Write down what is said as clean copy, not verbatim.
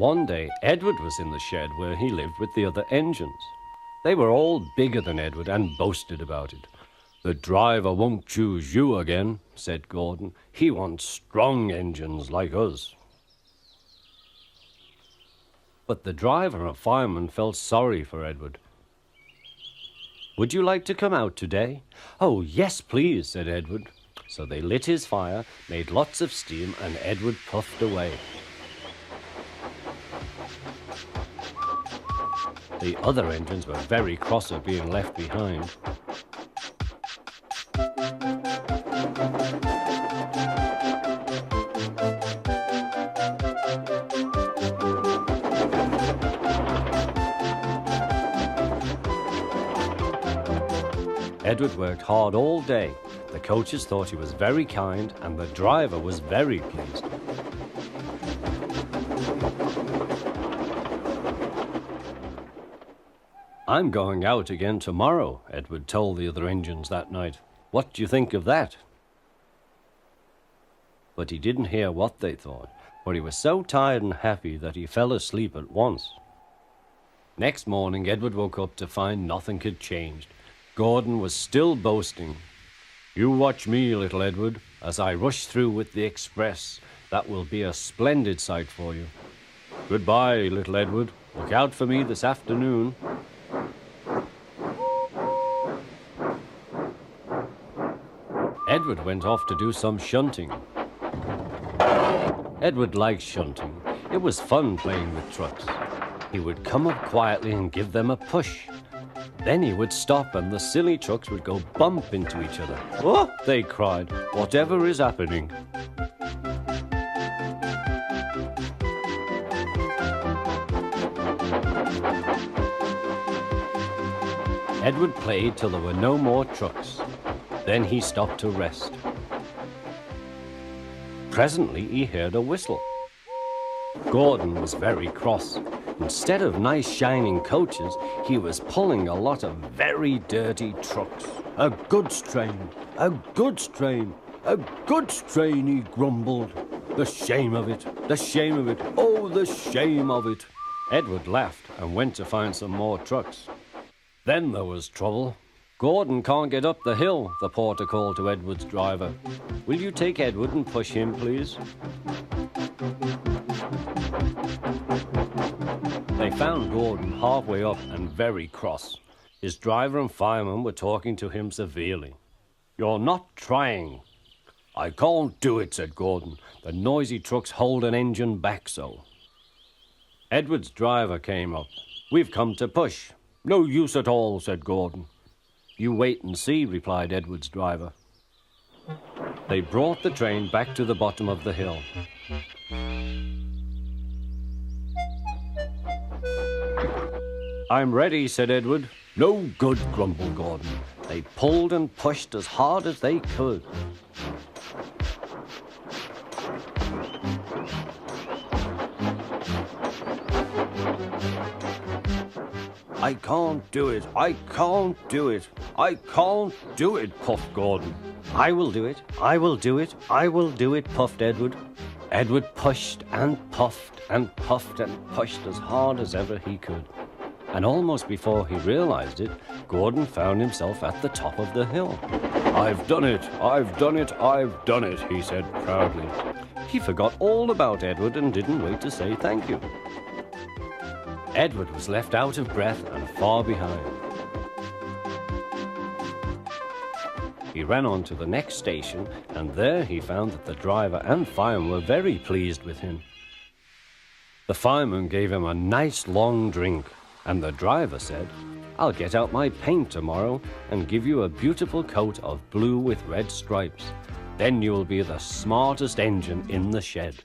One day, Edward was in the shed where he lived with the other engines. They were all bigger than Edward and boasted about it. "The driver won't choose you again," said Gordon. "He wants strong engines like us." But the driver and fireman felt sorry for Edward. "Would you like to come out today?" "Oh, yes, please," said Edward. So they lit his fire, made lots of steam, and Edward puffed away. The other engines were very cross at being left behind. Edward worked hard all day. The coaches thought he was very kind, and the driver was very pleased. "I'm going out again tomorrow," Edward told the other engines that night. "What do you think of that?" But he didn't hear what they thought, for he was so tired and happy that he fell asleep at once. Next morning, Edward woke up to find nothing had changed. Gordon was still boasting. "You watch me, little Edward, as I rush through with the express. That will be a splendid sight for you. Goodbye, little Edward. Look out for me this afternoon." Edward went off to do some shunting. Edward liked shunting. It was fun playing with trucks. He would come up quietly and give them a push. Then he would stop and the silly trucks would go bump into each other. "Oh!" they cried. "Whatever is happening?" Edward played till there were no more trucks. Then he stopped to rest. Presently he heard a whistle. Gordon was very cross. Instead of nice shining coaches, he was pulling a lot of very dirty trucks. "A goods train, a goods train, a goods train," he grumbled. "The shame of it, the shame of it, oh, the shame of it." Edward laughed and went to find some more trucks. Then there was trouble. "Gordon can't get up the hill," the porter called to Edward's driver. "Will you take Edward and push him, please?" They found Gordon halfway up and very cross. His driver and fireman were talking to him severely. "You're not trying." "I can't do it," said Gordon. "The noisy trucks hold an engine back so." Edward's driver came up. "We've come to push." "No use at all," said Gordon. "You wait and see," replied Edward's driver. They brought the train back to the bottom of the hill. "I'm ready," said Edward. "No good," grumbled Gordon. They pulled and pushed as hard as they could. "I can't do it, I can't do it, I can't do it," puffed Gordon. "I will do it, I will do it, I will do it," puffed Edward. Edward pushed and puffed and puffed and pushed as hard as ever he could. And almost before he realized it, Gordon found himself at the top of the hill. "I've done it, I've done it, I've done it," he said proudly. He forgot all about Edward and didn't wait to say thank you. Edward was left out of breath and far behind. He ran on to the next station, and there he found that the driver and fireman were very pleased with him. The fireman gave him a nice long drink, and the driver said, "I'll get out my paint tomorrow and give you a beautiful coat of blue with red stripes. Then you will be the smartest engine in the shed."